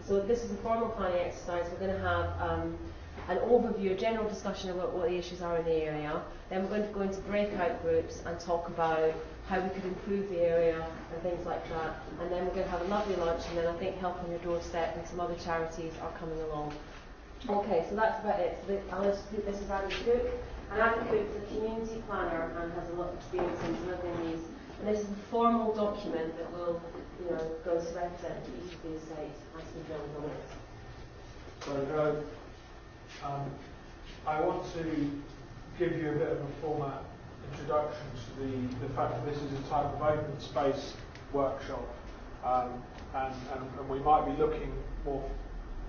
So this is a formal planning exercise. We're going to have an overview, a general discussion about what the issues are in the area. Then we're going to go into breakout groups and talk about how we could improve the area and things like that. And then we're going to have a lovely lunch, and then I think Help on Your Doorstep and some other charities are coming along. Okay, so that's about it. So Alice, this is Annie Cook, and Annie Cook is a community planner and has a lot of experience in delivering these. And this is a formal document that will, going to represent each of the estates as we build on it. So, I want to give you a bit of a format introduction to the fact that this is a type of open space workshop, and we might be looking more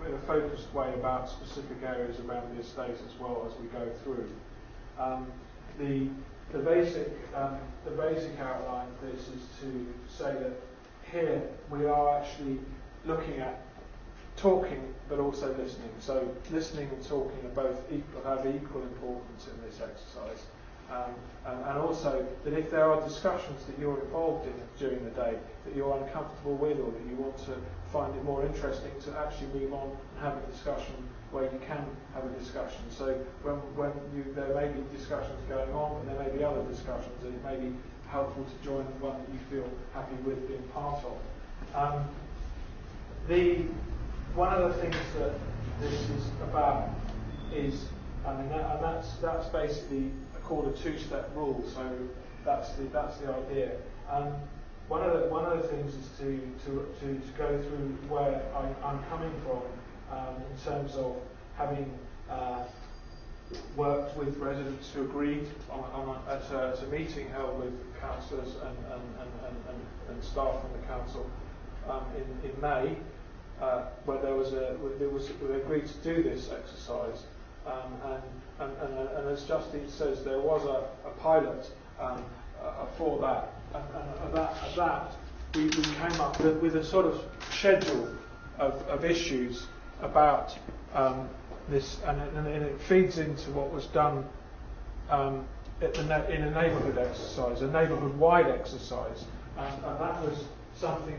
in a focused way about specific areas around the estate as well as we go through. The basic outline of this is to say that here we are actually looking at talking but also listening. So listening and talking are both have equal importance in this exercise. And also that if there are discussions that you're involved in during the day that you're uncomfortable with, or that you want to find it more interesting, to actually move on and have a discussion where you can have a discussion. So there may be discussions going on, and there may be other discussions, and it may be helpful to join the one that you feel happy with being part of. One of the things that this is about is, and that's basically called a two-step rule. So that's the idea. One of the things is to go through where I'm coming from in terms of having worked with residents who agreed at a meeting held with councillors and staff from the council in May, where they agreed to do this exercise, and as Justine says, there was a pilot for that, and at that we came up with a sort of schedule of issues about this, and it feeds into what was done in a neighbourhood exercise, a neighbourhood-wide exercise, and that was something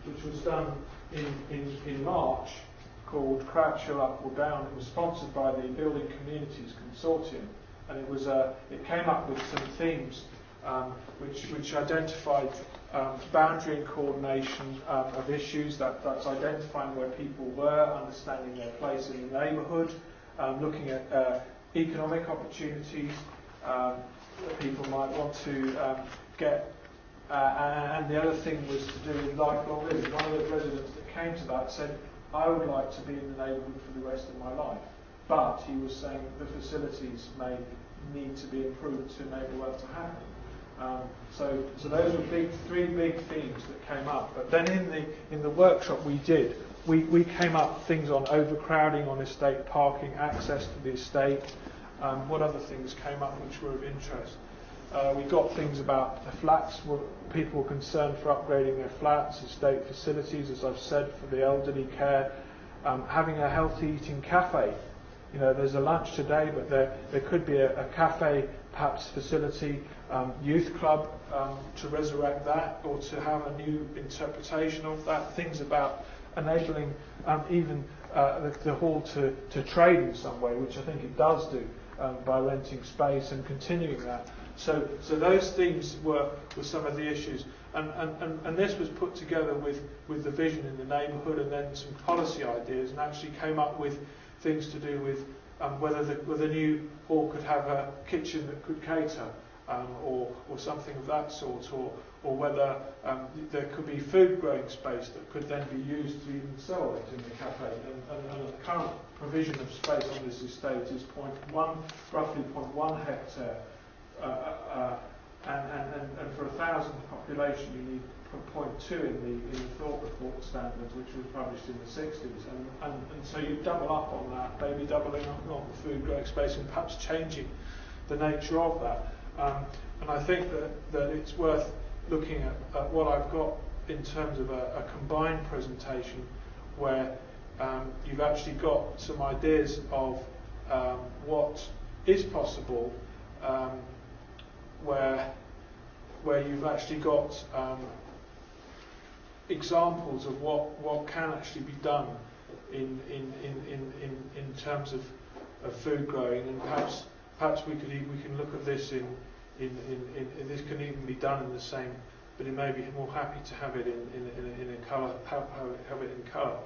which was done in March, called Crouch Hill Up or Down. It was sponsored by the Building Communities Consortium, and it came up with some themes which identified boundary and coordination of issues. That's identifying where people were, understanding their place in the neighbourhood, looking at economic opportunities that people might want to get. And the other thing was to do with lifelong living. One of the residents that came to that said, I would like to be in the neighbourhood for the rest of my life. But he was saying the facilities may need to be improved to enable that to happen. So those were three big themes that came up. But then in the workshop we came up with things on overcrowding on estate parking, access to the estate. What other things came up which were of interest? We got things about the flats. People were concerned for upgrading their flats, estate facilities, as I've said, for the elderly care, having a healthy eating cafe. There's a lunch today, but there could be a cafe, perhaps facility, youth club, to resurrect that, or to have a new interpretation of that. Things about enabling even the hall to trade in some way, which I think it does do by renting space and continuing that. So those themes were some of the issues, and this was put together with the vision in the neighbourhood, and then some policy ideas, and actually came up with things to do with whether the new hall could have a kitchen that could cater, or something of that sort, or whether there could be food growing space that could then be used to even sell it in the cafe. And the current provision of space on this estate is roughly 0.1 hectare. And for 1,000 population you need 0.2 in the Thought Report standards, which was published in the 60s, and so you double up on that, maybe doubling up on the food growing space and perhaps changing the nature of that. And I think that it's worth looking at what I've got in terms of a combined presentation, where you've actually got some ideas of what is possible, where you've actually got examples of what can actually be done in terms of food growing, and perhaps we can look at this in this can even be done in the same, but it may be more happy to have it in a colour, have it in colour,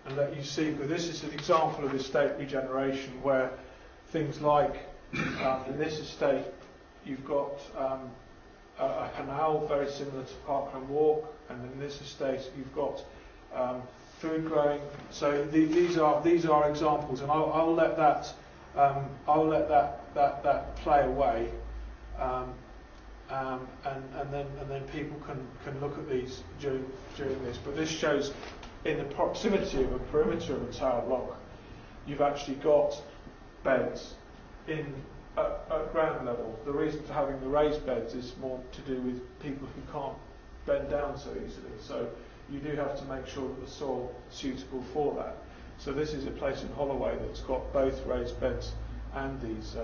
and let you see. But this is an example of estate regeneration where things like in this estate you've got a canal very similar to Parkland Walk, and in this estate you've got food growing. So these are examples, and I'll let that play away, and then people can look at these during this. But this shows in the proximity of a perimeter of a tower block, you've actually got beds at ground level. The reason for having the raised beds is more to do with people who can't bend down so easily. So you do have to make sure that the soil is suitable for that. So this is a place in Holloway that's got both raised beds and these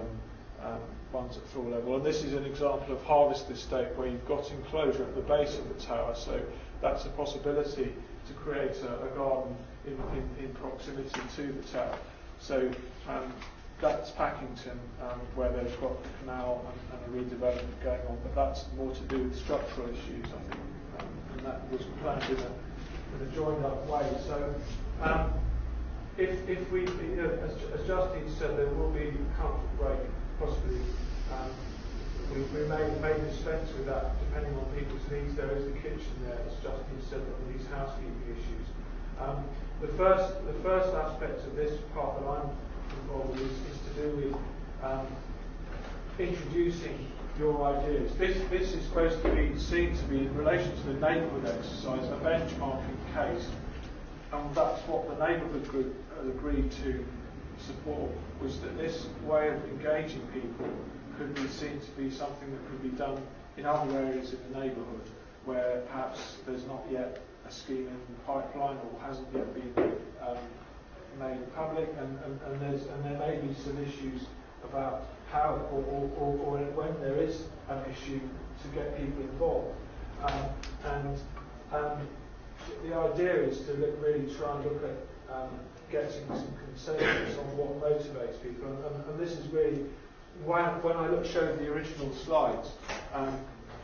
ones at floor level. And this is an example of harvest estate where you've got enclosure at the base of the tower. So that's a possibility to create a garden in proximity to the tower. So that's Packington, where they've got the canal and a redevelopment going on, but that's more to do with structural issues, I think, and that was planned in a joined-up way. So, if we, as Justine said, there will be a comfort break, possibly. We may dispense with that depending on people's needs. There is the kitchen there, as Justine said, on these housekeeping issues. The first aspect of this part that I'm involved with is to do with introducing your ideas. This is supposed to be seen to be, in relation to the neighbourhood exercise, a benchmarking case, and that's what the neighbourhood group agreed to support, was that this way of engaging people could be seen to be something that could be done in other areas in the neighbourhood where perhaps there's not yet a scheme in the pipeline or hasn't yet been made public, and there may be some issues about how or when there is an issue to get people involved, and the idea is to really try and look at getting some consensus on what motivates people, and this is really when I showed the original slides.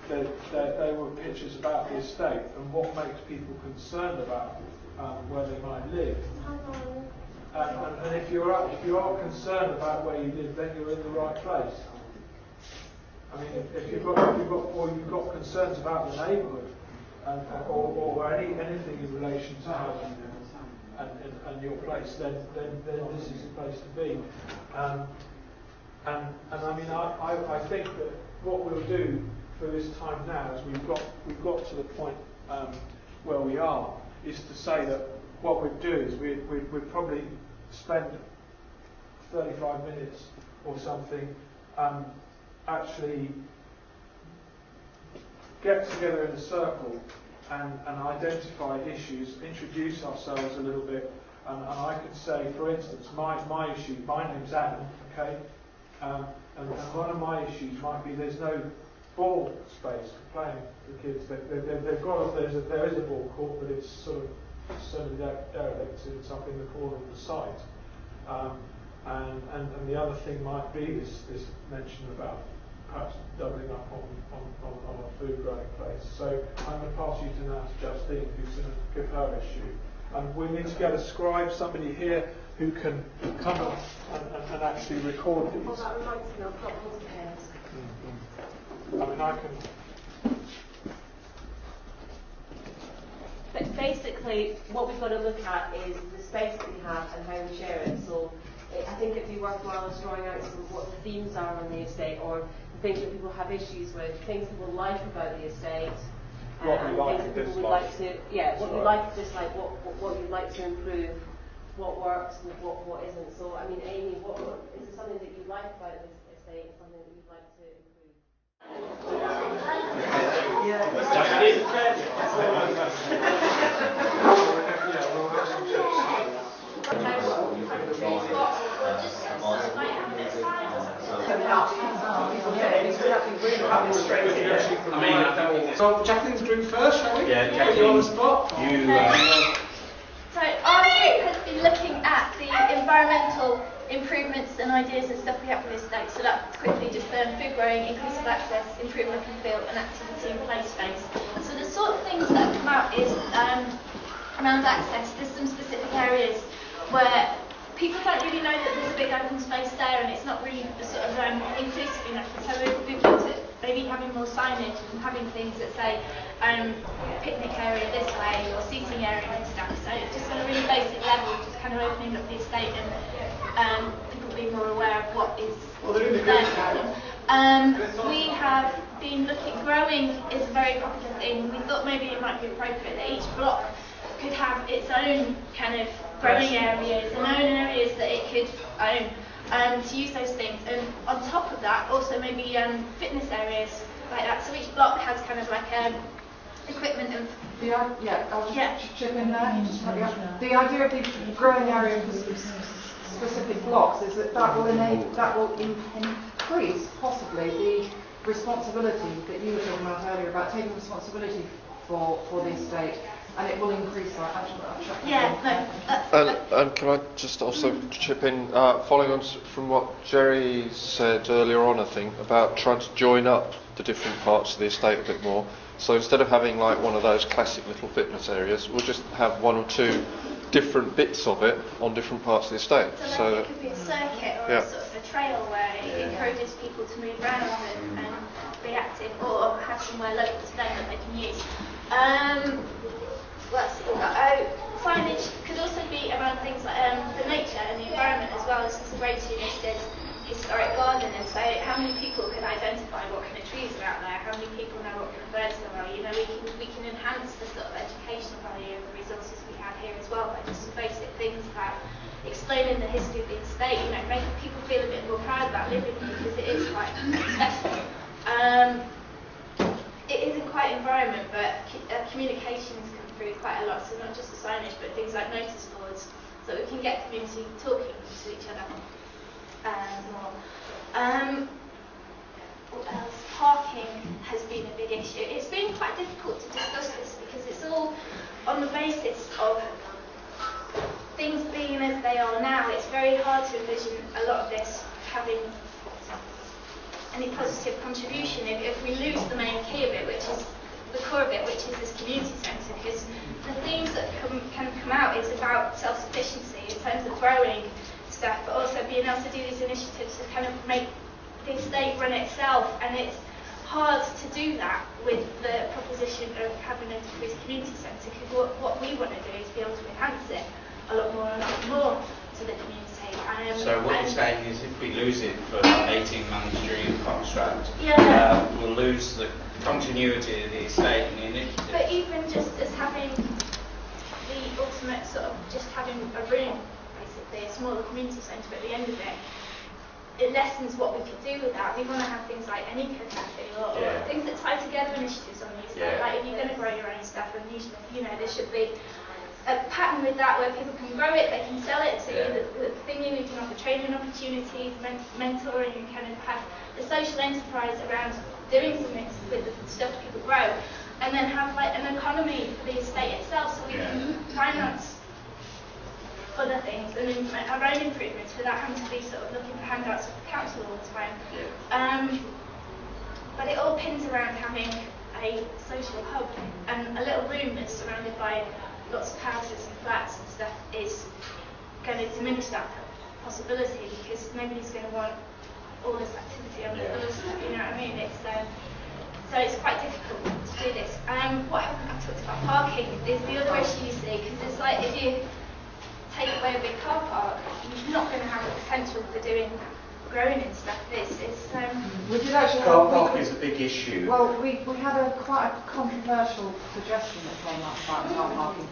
They were pictures about the estate and what makes people concerned about where they might live. And if you are concerned about where you live, then you're in the right place. I mean, if you've got concerns about the neighbourhood or anything in relation to housing and your place, then this is the place to be. And I mean, I think that what we'll do for this time now, as we've got to the point where we are, is to say that what we'd do is we'd probably spend 35 minutes or something actually get together in a circle and identify issues, introduce ourselves a little bit, and I could say, for instance, my issue, my name's Adam, okay, and one of my issues might be there's no ball space for playing for kids. There is a ball court, but it's sort of semi-derelict. It's up in the corner of the site. And the other thing might be this mention about perhaps doubling up on a food growing place. So I'm going to pass you to now to Justine, who's going to give her issue. And we need to get a scribe, somebody here who can come and actually record these. Well, that reminds me, I've got lots of pens. I mean, I can. But basically, what we've got to look at is the space that we have and how we share it. So I think it'd be worthwhile us drawing out some of what the themes are on the estate, or the things that people have issues with, things people like about the estate, and like things that people would like to, what you like, dislike, what you'd like to improve, what works and what isn't. So, I mean, Amy, what is there something that you like about this estate, something that you'd like to improve? So Jackeline's group first, shall we? Yeah, Put you on the spot. You. So our group has been looking at the environmental improvements and ideas and stuff we have for this state. So that's quickly just food growing, inclusive access, improved look and feel, and activity and play space. So the sort of things that have come out is around access. There's some specific areas where people don't really know that there's a big open space there, and it's not really sort of inclusive enough. And so we've looked at maybe having more signage and having things that say picnic area this way or seating area and stuff. So it's just on a really basic level, just kind of opening up the estate and people being more aware of what is there for them. We have been looking, growing is a very popular thing. We thought maybe it might be appropriate that each block could have its own kind of growing areas and own areas that it could own. To use those things, and on top of that also maybe fitness areas like that, so each block has kind of like equipment and I'll just chip in there. The idea of the growing area for specific blocks is that will increase possibly the responsibility that you were talking about earlier about taking responsibility for the estate. And it will increase our actual And can I just also chip in, following on from what Jerry said earlier on, I think, about trying to join up the different parts of the estate a bit more. So instead of having like one of those classic little fitness areas, we'll just have one or two different bits of it on different parts of the estate. So it could be a circuit or a sort of a trail where it encourages people to move around and be active, or have somewhere local to them that they can use. Signage could also be around things like the nature and the environment as well. This is a great two listed historic garden, and so how many people can identify what kind of trees are out there? How many people know what kind of birds there are? You know, we can enhance the sort of educational value of the resources we have here as well by just some basic things about explaining the history of the estate. You know, making people feel a bit more proud about living here because it is quite special. It isn't quite environment, but communications come through quite a lot. So not just the signage, but things like notice boards, so we can get community talking to each other more. What else? Parking has been a big issue. It's been quite difficult to discuss this because it's all on the basis of things being as they are now. It's very hard to envision a lot of this having any positive contribution if we lose the main key of it, which is the core of it, which is this community centre, because the themes that can come out is about self-sufficiency in terms of growing stuff, but also being able to do these initiatives to kind of make the estate run itself, and it's hard to do that with the proposition of having a decreased community centre, because what we want to do is be able to enhance it a lot more to the community. So what you're saying is if we lose it for 18 months during the contract, we'll lose the continuity of the estate and the initiative. But even just as having the ultimate sort of just having a room, basically, a smaller community centre at the end of it, it lessens what we could do with that. We want to have things like an eco-cafe or things that tie together initiatives on the estate. Like if you're going to grow your own stuff, and you know, there should be a pattern with that where people can grow it, they can sell it to the thing, you can offer training opportunities, mentoring, and kind of have the social enterprise around doing something with the stuff people grow, and then have like an economy for the estate itself, so we can finance other things and our own improvements without having to be sort of looking for handouts from the council all the time. But it all pins around having a social hub, and a little room that's surrounded by lots of houses and flats and stuff is going to diminish that possibility, because nobody's going to want all this activity on the other stuff, you know what I mean? It's so it's quite difficult to do this. What I haven't talked about parking is the other issue, you see, because it's like if you take away a big car park, you're not going to have the potential for doing growing and stuff. We did actually car parking is a big issue. Well, we had quite a controversial suggestion that came up about car parking.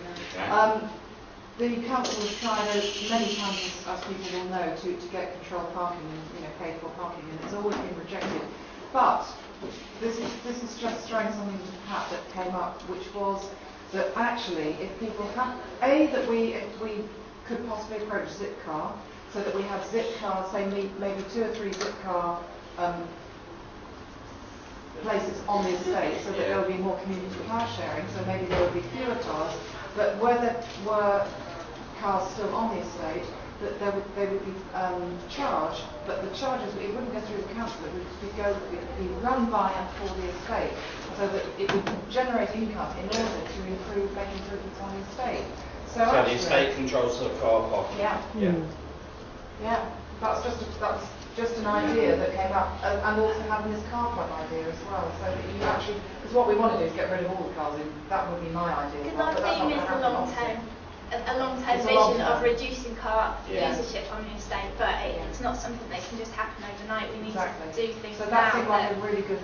The council has tried many times, as people will know, to get controlled parking and paid for parking, and it's always been rejected. But this is just throwing something to the hat that came up, which was that actually, if people have that we could possibly approach Zipcar, so that we have Zipcar, say maybe 2 or 3 Zipcar places on the estate so that there will be more community car sharing, so maybe there will be fewer cars, but where there were cars still on the estate, that they would be charged, but the charges, it wouldn't go through the council, it would be run by and for the estate, so that it would generate income in order to make improvements on the estate. So the estate controls the car park. Yeah. That's just an idea that came up, and also having this car club idea as well, so that you actually, because what we want to do is get rid of all the cars. That would be my idea. Because our theme is a long-term vision of reducing car usership on the estate, but it's not something that can just happen overnight. We need to do things. So that seems like a really good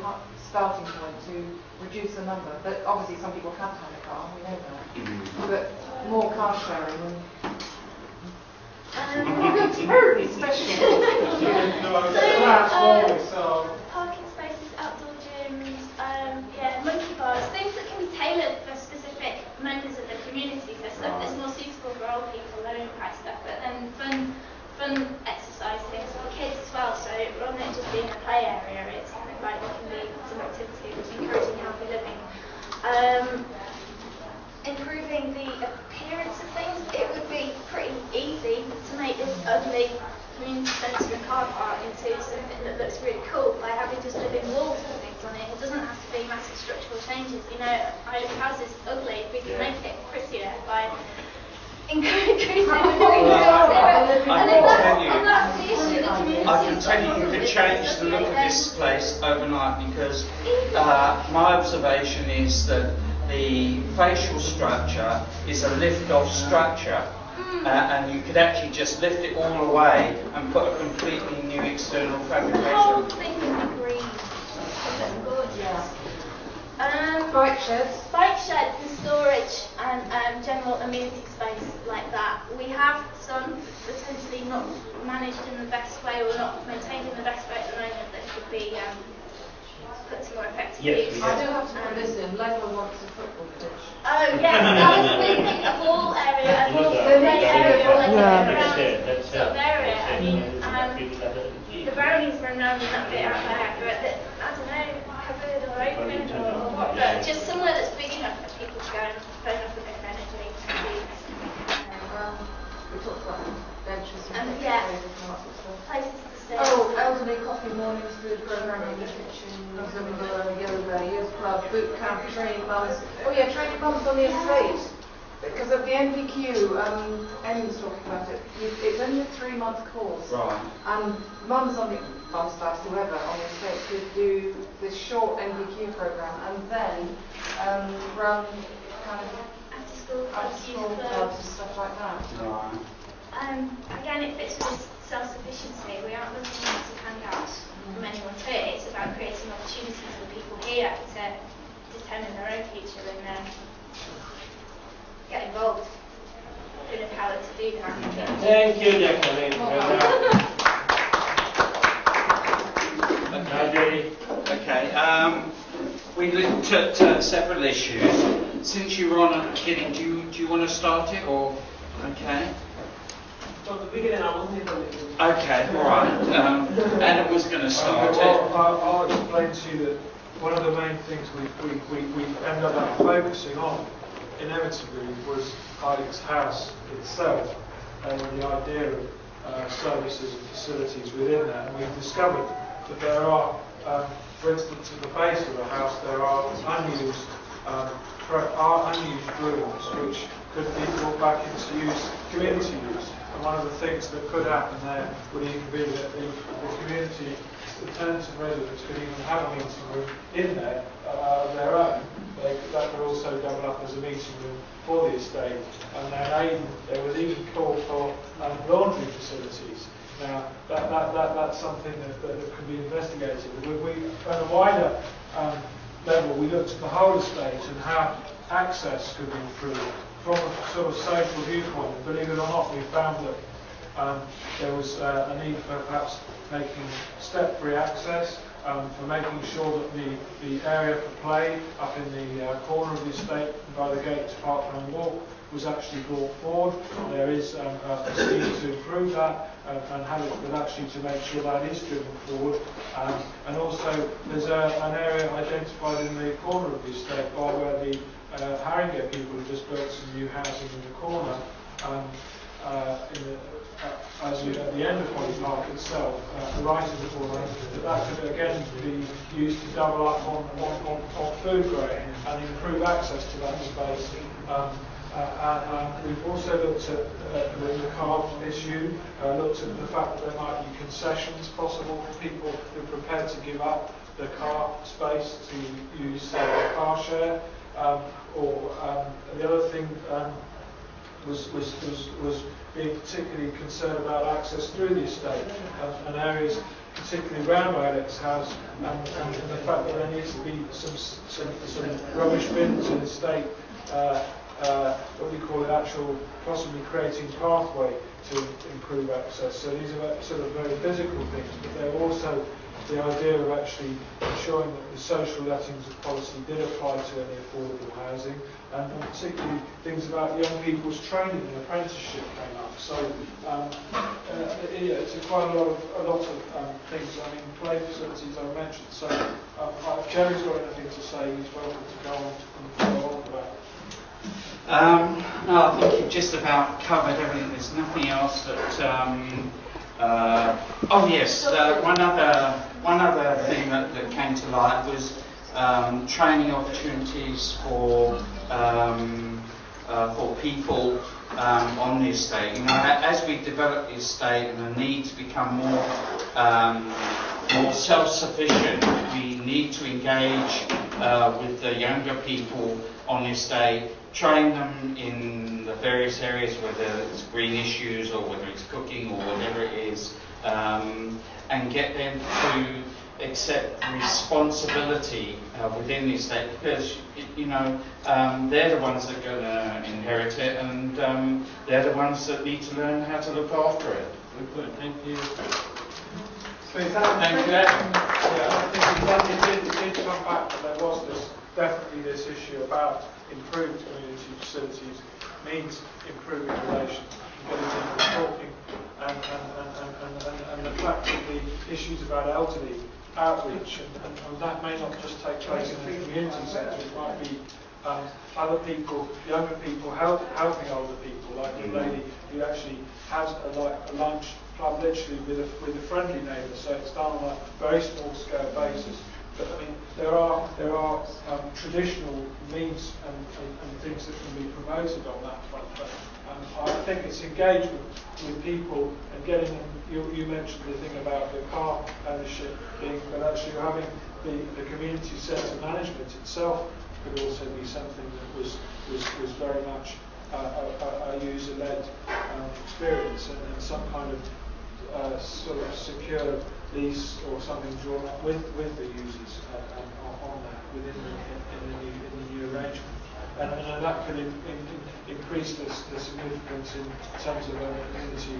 starting point to reduce the number. But obviously, some people can't have a car. We know that. But more car sharing. Very special. Parking spaces, outdoor gyms, monkey bars, things that can be tailored for specific members of the community. So stuff that's more suitable for old people, low impact stuff, but then fun exercise things for the kids as well. So rather than just being a play area, it's kind of like it can be some activity encouraging healthy living. Improving the appearance of things, it would be pretty easy to make this ugly community centre and car park into something that looks really cool by having just living walls and things on it. It doesn't have to be massive structural changes. You know, Irish house is ugly. We can make it prettier by increasing the I can tell you could change the look of this place overnight, because my observation is that the facial structure is a lift-off structure, and you could actually just lift it all away and put a completely new external fabrication. The whole thing would be green. That's gorgeous. Bike sheds. Bike sheds and storage and general amenity space like that. We have some potentially not managed in the best way or not maintained in the best way at the moment that could be put to more effective use. I do have to put this in. Lego wants a football pitch. Oh yes, that was a really big ball area, a ball play area, like around sort of area. I mean, the brownies run around in that bit out there, but I don't know, covered or open or what, but just somewhere that's big enough for people to go and burn up a bit of energy and use. We talked about benches and places to sit. Oh, elderly coffee mornings, food programming, kitchen, Zumba, yoga, youth club, boot camp, training mums. Oh yeah, training mums on the estate. Because of the NVQ, Amy was talking about it. It's only a 3-month course. Right. And mums staff, whoever on the estate could do this short NVQ program and then run kind of after school clubs and stuff like that. Right. Again, it fits with this self-sufficiency. We aren't looking to hand out from anyone to it. It's about creating opportunities for people here to determine their own future and get involved. Been empowered to do that. Thank you, Jacqueline. Okay. We looked at several issues. Since you were on at the beginning, do you want to start it or? Okay. From the beginning, I wasn't even. Okay, all right. Anna was going to start it. I'll explain to you that one of the main things we ended up focusing on inevitably was Alex House itself and the idea of services and facilities within that. And we've discovered that there are, for instance, at the base of the house, there are unused rooms which could be brought back into use, community use. And one of the things that could happen there would even be that the community, the tenants and residents could even have a meeting room in there of their own. That could also double up as a meeting room for the estate. And then there was even call for laundry facilities. Now, that's something that could be investigated. On a wider level, we looked at the whole estate and how access could be improved from a sort of social viewpoint. And believe it or not, we found that there was a need for perhaps making step-free access, for making sure that the area for play up in the corner of the estate by the gate to Parkland Walk was actually brought forward. There is a scheme to improve that and have it, but actually to make sure that is driven forward. And also there's an area identified in the corner of the estate by where the Haringey people have just built some new housing in the corner. As you at the end of Holly Park itself, right in the corner, that could again be used to double up on food grade and improve access to that space. We've also looked at the car issue, looked at the fact that there might be concessions possible for people who are prepared to give up the car space to use car share. Or the other thing was being particularly concerned about access through the estate and areas, particularly around Alex House, and the fact that there needs to be some rubbish bins in the estate, what we call actual, possibly creating pathway to improve access. So these are sort of very physical things, but they're also the idea of actually ensuring that the social lettings policy did apply to any affordable housing, and particularly things about young people's training and apprenticeship came up. So it's quite a lot of things. I mean, play facilities I mentioned. So if Jerry's got anything to say, he's welcome to go on and follow on with that. No, I think you've just about covered everything. There's nothing else that. Oh yes, one other thing that came to light was training opportunities for people on the estate. You know, as we develop the estate and the need to become more self-sufficient, we need to engage with the younger people on the estate, train them in the various areas, whether it's green issues or whether it's cooking or whatever it is, and get them to accept responsibility within the estate, because you know they're the ones that are going to inherit it, and they're the ones that need to learn how to look after it. Good, thank you. So is that Thank you. Yeah, I think it did come back, but there was definitely this issue about improved community facilities means improving relations, getting people talking, and the fact that the issues about elderly outreach, and that may not just take place in the community centre, it might be other people, younger people helping older people, like the lady who actually has a lunch club literally with a friendly neighbour, so it's done on a very small scale basis. But I mean, there are traditional means and things that can be promoted on that front. But I think it's engagement with people and getting them. You mentioned the thing about the car ownership being, but actually having the community centre management itself could also be something that was very much a user-led experience and some kind of sort of secure lease or something drawn up with the users on that within the new arrangement, and that could increase the significance in terms of a community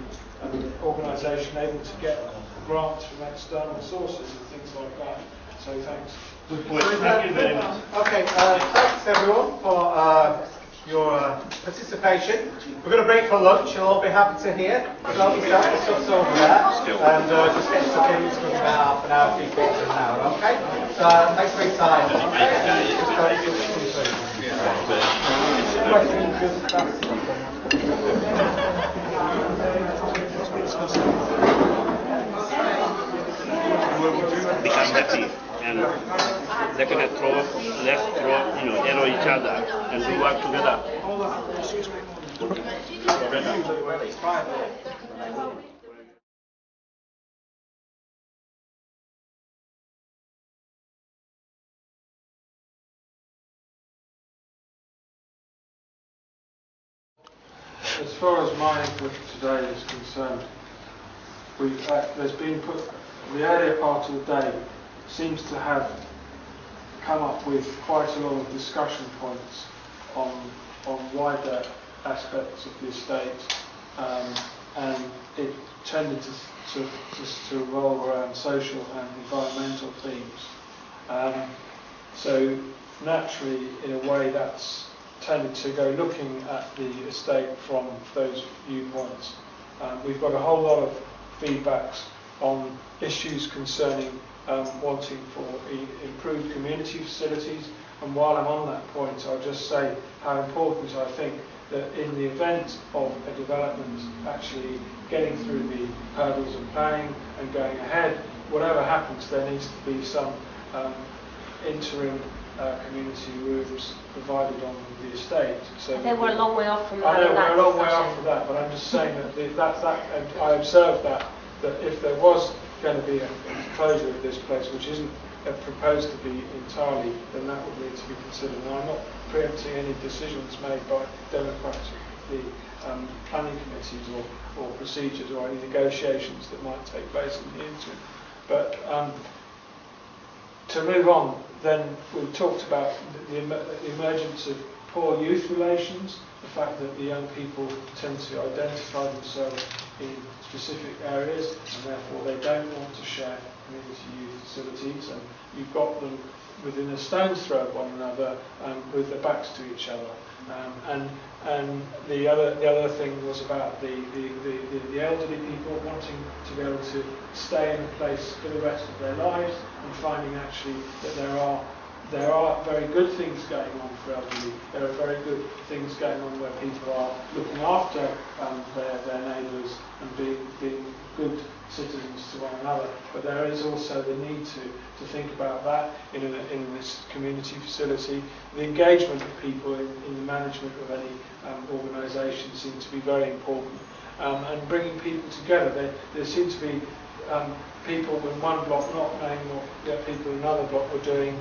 organisation able to get grants from external sources and things like that. So thanks. Good point. Thank you very much. Okay, thanks everyone for your participation. We're going to break for lunch. You'll all be happy to hear. There'll be stuff's over there. And just get stuck in. It's going to be about half an hour, 3/4 of an hour. Okay? So thanks for your time. Become happy. And they're going to throw, let's throw, arrow each other, and we work together. As far as my input today is concerned, there's been put the earlier part of the day seems to have come up with quite a lot of discussion points on wider aspects of the estate, and it tended to revolve around social and environmental themes. So naturally, in a way, that's tended to go looking at the estate from those viewpoints. We've got a whole lot of feedbacks on issues concerning wanting for improved community facilities, and while I'm on that point, I'll just say how important I think that in the event of a development actually getting through the hurdles of planning and going ahead, whatever happens, there needs to be some interim community rooms provided on the estate. So I think we're a long way off from that. I know we're a long way off from that, but I'm just saying that and I observed that if there was going to be a closure of this place, which isn't proposed to be entirely, then that would need to be considered. And I'm not preempting any decisions made by democratically planning committees or procedures or any negotiations that might take place in the interim. But to move on, then we've talked about the emergence of poor youth relations, the fact that the young people tend to identify themselves in specific areas and therefore they don't want to share community youth facilities, and you've got them within a stone's throw of one another with their backs to each other. And the other thing was about the elderly people wanting to be able to stay in a place for the rest of their lives, and finding actually that there are very good things going on for elderly. There are very good things going on where people are looking after their neighbours and being good citizens to one another. But there is also the need to think about that in this community facility. The engagement of people in the management of any organisation seems to be very important. And bringing people together, there seem to be people in one block not knowing what people in another block were doing.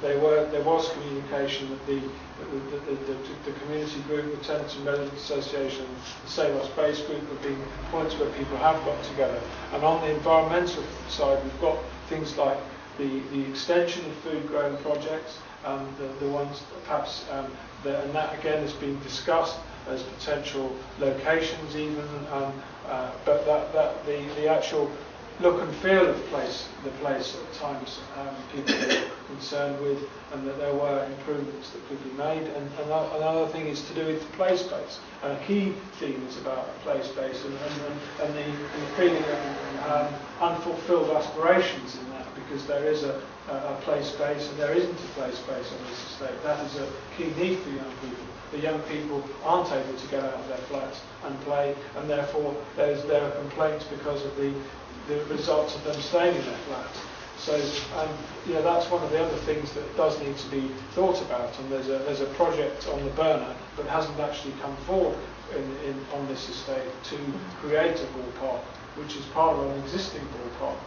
There was communication that the community group, the Tenants and Residents Association, the Save Our Space group have been points where people have got together. And on the environmental side, we've got things like the extension of food growing projects, the ones perhaps, and that again has been discussed as potential locations even, but the actual look and feel of the place at times people are concerned with, and that there were improvements that could be made. And another thing is to do with the play space. And a key theme is about play space and the feeling of unfulfilled aspirations in that, because there is a play space and there isn't a play space on this estate. That is a key need for young people. The young people aren't able to get out of their flats and play, and therefore there are complaints because of the results of them staying in their flats. So that's one of the other things that does need to be thought about. And there's a project on the burner but hasn't actually come forward on this estate to create a ballpark, which is part of an existing ballpark,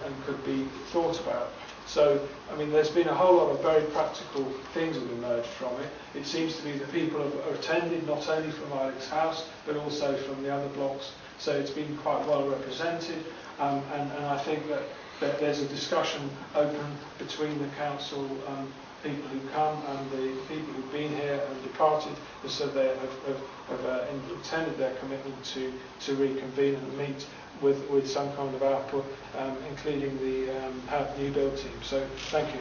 and could be thought about. So, there's been a whole lot of very practical things that have emerged from it. It seems to be that people have attended not only from Alec's house, but also from the other blocks. So it's been quite well represented, and I think that there's a discussion open between the council people who come and the people who've been here and departed, so they have intended their commitment to reconvene and meet with some kind of output, including the new build team. So thank you.